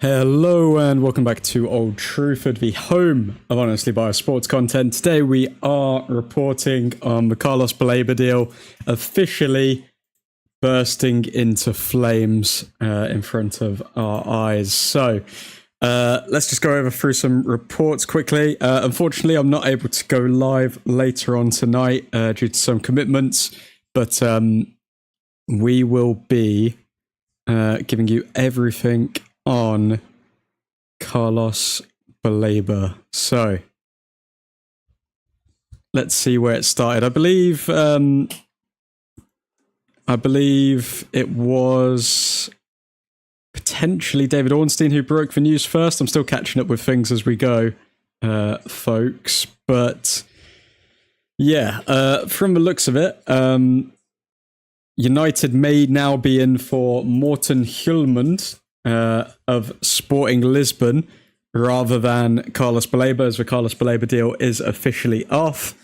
Hello and welcome back to Old Truthford, the home of honestly biased sports content. Today we are reporting on the Carlos BALEBA deal officially bursting into flames in front of our eyes. So let's just go over through some reports quickly. Unfortunately, I'm not able to go live later on tonight due to some commitments, but we will be giving you everything on Carlos BALEBA. So let's see where it started. I believe it was potentially David Ornstein who broke the news first. I'm still catching up with things as we go, folks. But yeah, from the looks of it, United may now be in for Morten Hjulmand of Sporting Lisbon rather than Carlos BALEBA, as the Carlos BALEBA deal is officially off.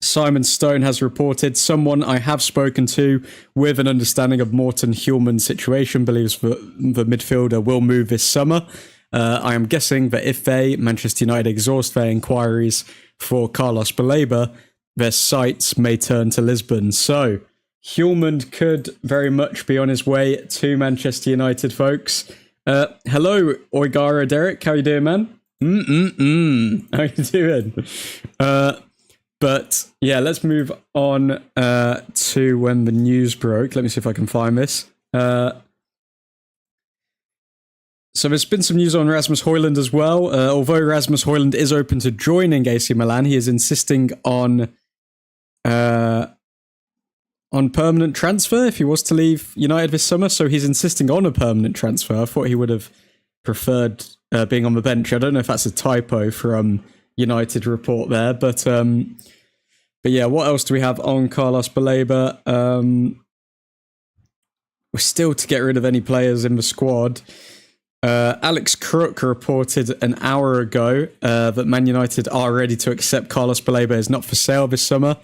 Simon Stone has reported, someone I have spoken to with an understanding of Morten Hjulmand's situation believes the midfielder will move this summer. I am guessing that if Manchester United, exhaust their inquiries for Carlos BALEBA, their sights may turn to Lisbon. So Hjulmand could very much be on his way to Manchester United, folks. Hello, Oigara Derek. How you doing, man? How you doing? But yeah, let's move on to when the news broke. Let me see if I can find this. So there's been some news on Rasmus Højlund as well. Although Rasmus Højlund is open to joining AC Milan, he is insisting on permanent transfer if he was to leave United this summer. So he's insisting on a permanent transfer. I thought he would have preferred being on the bench. I don't know if that's a typo from United report there, but yeah, what else do we have on Carlos BALEBA? We're still to get rid of any players in the squad. Alex Crook reported an hour ago that Man United are ready to accept Carlos BALEBA is not for sale this summer.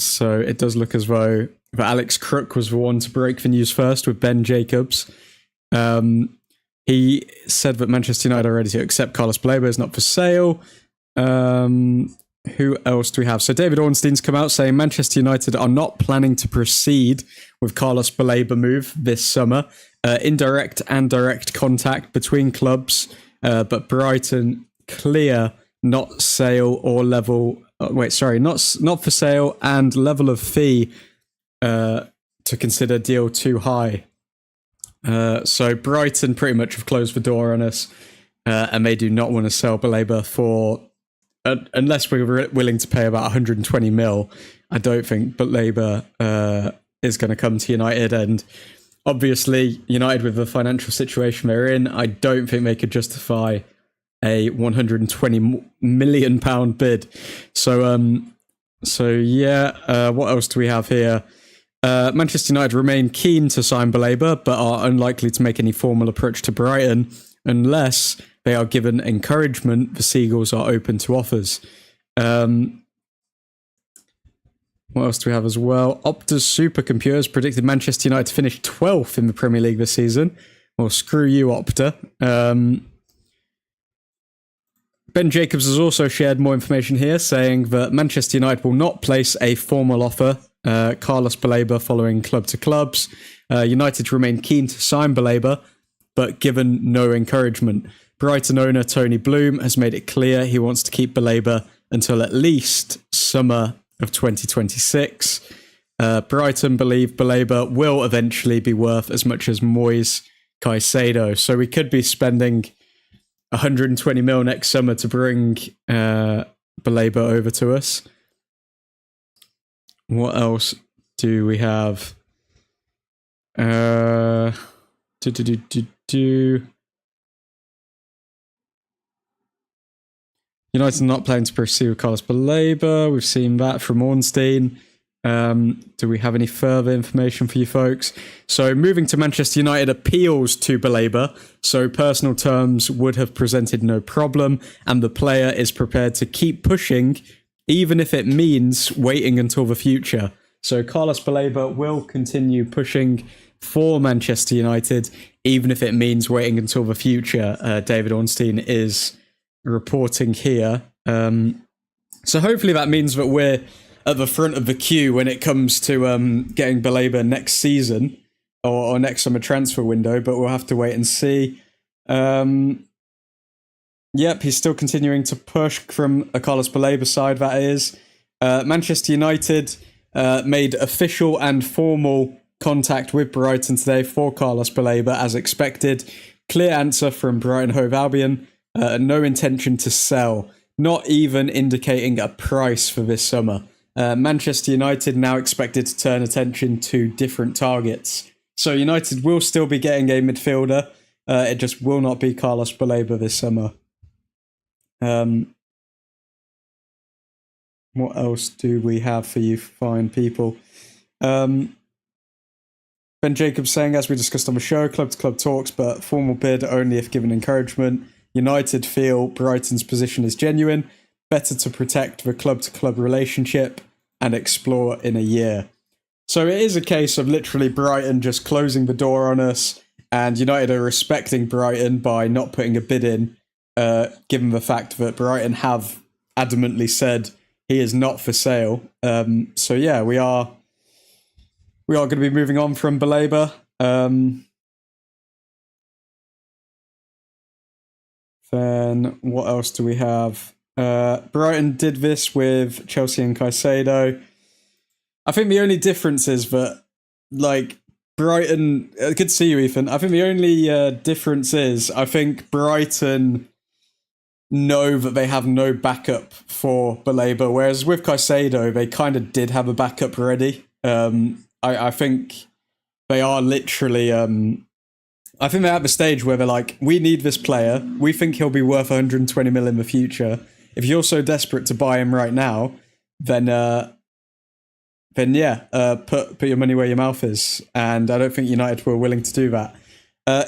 So it does look as though that Alex Crook was the one to break the news first with Ben Jacobs. He said that Manchester United are ready to accept Carlos BALEBA is not for sale. Who else do we have? So David Ornstein's come out saying Manchester United are not planning to proceed with Carlos BALEBA move this summer. Indirect and direct contact between clubs, but Brighton clear not sale or level. Not for sale and level of fee to consider deal too high. So Brighton pretty much have closed the door on us, and they do not want to sell BALEBA for unless we're willing to pay about 120 mil. I don't think BALEBA is going to come to United, and obviously United with the financial situation they're in, I don't think they could justify a £120 million bid. So yeah, what else do we have here? Manchester United remain keen to sign BALEBA, but are unlikely to make any formal approach to Brighton unless they are given encouragement. The Seagulls are open to offers. What else do we have as well? Opta's supercomputers predicted Manchester United to finish 12th in the Premier League this season. Well, screw you, Opta. Ben Jacobs has also shared more information here, saying that Manchester United will not place a formal offer. Carlos BALEBA following club to clubs. United remain keen to sign BALEBA, but given no encouragement. Brighton owner Tony Bloom has made it clear he wants to keep BALEBA until at least summer of 2026. Brighton believe BALEBA will eventually be worth as much as Moyes Caicedo. So we could be spending 120 mil next summer to bring BALEBA over to us. What else do we have? United not planning to pursue Carlos BALEBA. We've seen that from Ornstein. Do we have any further information for you folks? So moving to Manchester United appeals to BALEBA. So personal terms would have presented no problem, and the player is prepared to keep pushing, even if it means waiting until the future. So Carlos BALEBA will continue pushing for Manchester United, even if it means waiting until the future. David Ornstein is reporting here. So hopefully that means that we're at the front of the queue when it comes to getting BALEBA next season or next summer transfer window, but we'll have to wait and see. Yep, he's still continuing to push from a Carlos BALEBA side, that is. Manchester United made official and formal contact with Brighton today for Carlos BALEBA, as expected. Clear answer from Brighton Hove Albion. No intention to sell, not even indicating a price for this summer. Manchester United now expected to turn attention to different targets. So United will still be getting a midfielder. It just will not be Carlos BALEBA this summer. What else do we have for you fine people? Ben Jacobs saying, as we discussed on the show, club-to-club talks, but formal bid only if given encouragement. United feel Brighton's position is genuine. Better to protect the club-to-club relationship and explore in a year. So it is a case of literally Brighton just closing the door on us, and United are respecting Brighton by not putting a bid in, given the fact that Brighton have adamantly said he is not for sale. So yeah, we are going to be moving on from BALEBA. Then what else do we have? Brighton did this with Chelsea and Caicedo. I think the only difference is that, like, Brighton... good to see you, Ethan. I think the only difference is I think Brighton know that they have no backup for BALEBA, whereas with Caicedo, they kind of did have a backup ready. I think they are literally... I think they're at the stage where they're like, we need this player. We think he'll be worth 120 mil in the future. If you're so desperate to buy him right now, then yeah, put your money where your mouth is. And I don't think United were willing to do that.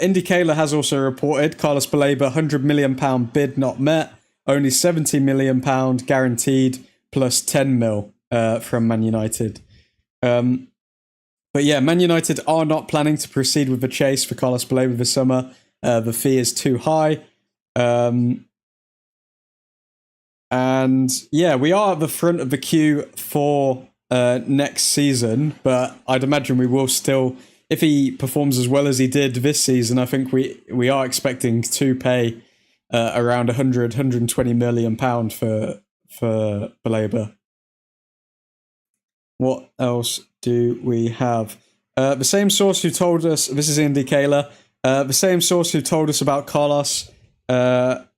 Indicator has also reported Carlos BALEBA £100 million bid not met, only £70 million guaranteed plus 10 mil from Man United. But yeah, Man United are not planning to proceed with the chase for Carlos BALEBA this summer. The fee is too high. And yeah, we are at the front of the queue for next season, but I'd imagine we will still, if he performs as well as he did this season, I think we are expecting to pay around 120 million pound for BALEBA. What else do we have? The same source who told us, this is Indy Kayla, the same source who told us about Carlos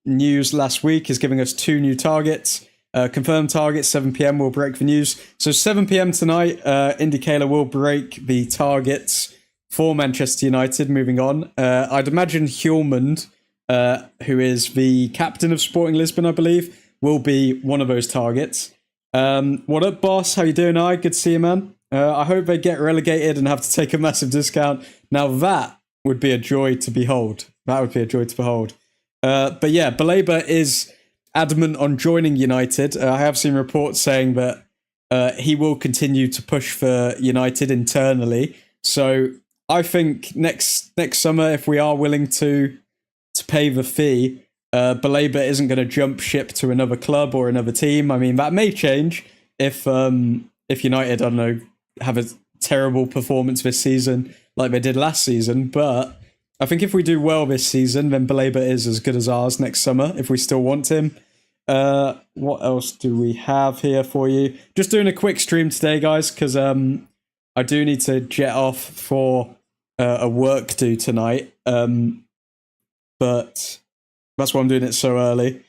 news last week is giving us 2 new targets. Confirmed targets, 7 p.m. will break the news. So 7 p.m. tonight, Indy Kayla will break the targets for Manchester United. Moving on, I'd imagine Hjulmand, who is the captain of Sporting Lisbon, I believe, will be one of those targets. What up, boss? How you doing? Good to see you, man. I hope they get relegated and have to take a massive discount. Now that would be a joy to behold. That would be a joy to behold. But yeah, BALEBA is adamant on joining United. I have seen reports saying that he will continue to push for United internally. So I think next summer, if we are willing to pay the fee, BALEBA isn't going to jump ship to another club or another team. I mean, that may change if United, I don't know, have a terrible performance this season like they did last season. But I think if we do well this season, then BALEBA is as good as ours next summer, if we still want him. What else do we have here for you? Just doing a quick stream today, guys, because I do need to jet off for a work due tonight. But that's why I'm doing it so early.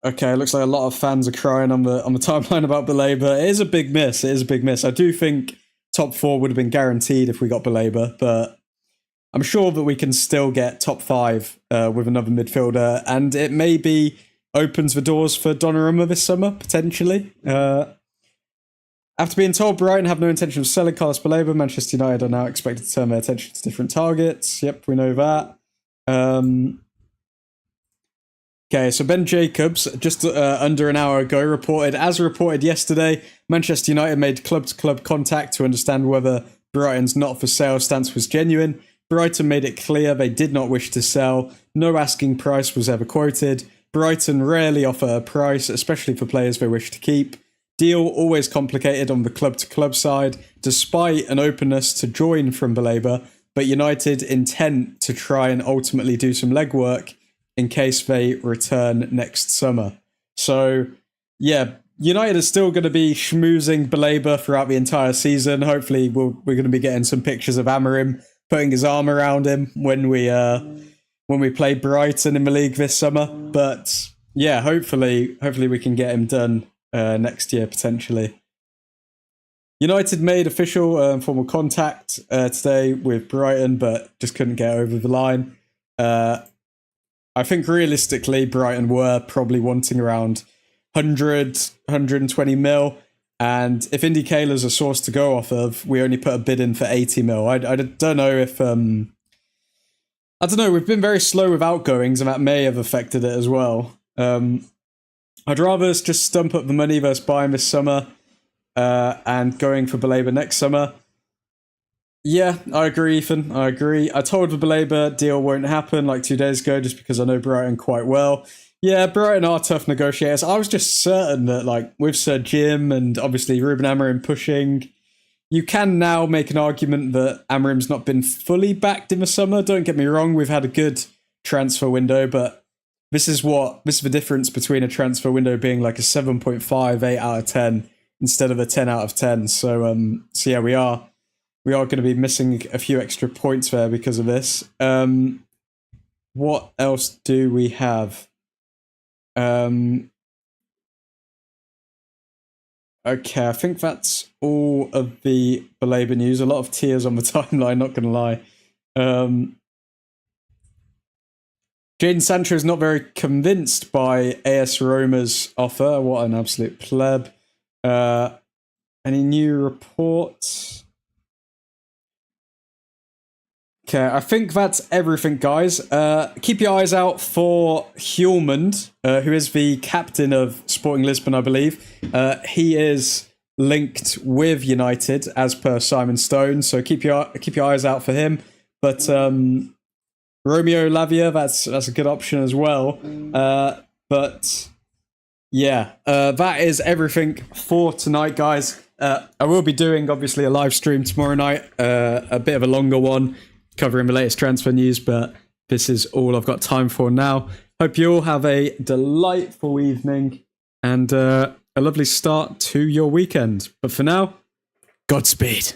Okay, looks like a lot of fans are crying on the timeline about BALEBA. It is a big miss. It is a big miss. I do think top 4 would have been guaranteed if we got BALEBA, but I'm sure that we can still get top 5 with another midfielder, and it maybe opens the doors for Donnarumma this summer, potentially. After being told Brighton have no intention of selling Carlos BALEBA, Manchester United are now expected to turn their attention to different targets. Yep, we know that. Okay, so Ben Jacobs, just under an hour ago, reported yesterday, Manchester United made club-to-club contact to understand whether Brighton's not for sale stance was genuine. Brighton made it clear they did not wish to sell. No asking price was ever quoted. Brighton rarely offer a price, especially for players they wish to keep. Deal always complicated on the club-to-club side, despite an openness to join from BALEBA, but United intent to try and ultimately do some legwork in case they return next summer. So, yeah, United are still going to be schmoozing BALEBA throughout the entire season. Hopefully, we're going to be getting some pictures of Amorim putting his arm around him when we play Brighton in the league this summer. But yeah, hopefully we can get him done next year potentially. United made official formal contact today with Brighton, but just couldn't get over the line. I think realistically, Brighton were probably wanting around 100, 120 mil. And if Indy Kaler's a source to go off of, we only put a bid in for 80 mil. I don't know if... I don't know, we've been very slow with outgoings, and that may have affected it as well. I'd rather us just stump up the money versus buying this summer and going for BALEBA next summer. Yeah, I agree, Ethan. I agree. I told the BALEBA deal won't happen like 2 days ago just because I know Brighton quite well. Yeah, Brighton are tough negotiators. I was just certain that, like, with Sir Jim and obviously Ruben Amorim pushing, you can now make an argument that Amorim's not been fully backed in the summer. Don't get me wrong, we've had a good transfer window, but this is the difference between a transfer window being like a 7.5, 8 out of 10 instead of a 10 out of 10. So yeah, we are going to be missing a few extra points there because of this. What else do we have? Okay, I think that's all of the BALEBA news. A lot of tears on the timeline, not going to lie. Jadon Sancho is not very convinced by AS Roma's offer. What an absolute pleb. Any new reports? Okay, I think that's everything, guys. Keep your eyes out for Hjulmand, who is the captain of Sporting Lisbon, I believe. He is linked with United, as per Simon Stone, so keep your eyes out for him. But Romeo Lavia, that's a good option as well. But yeah, that is everything for tonight, guys. I will be doing, obviously, a live stream tomorrow night, a bit of a longer one, covering the latest transfer news, but this is all I've got time for now. Hope you all have a delightful evening and a lovely start to your weekend. But for now, Godspeed.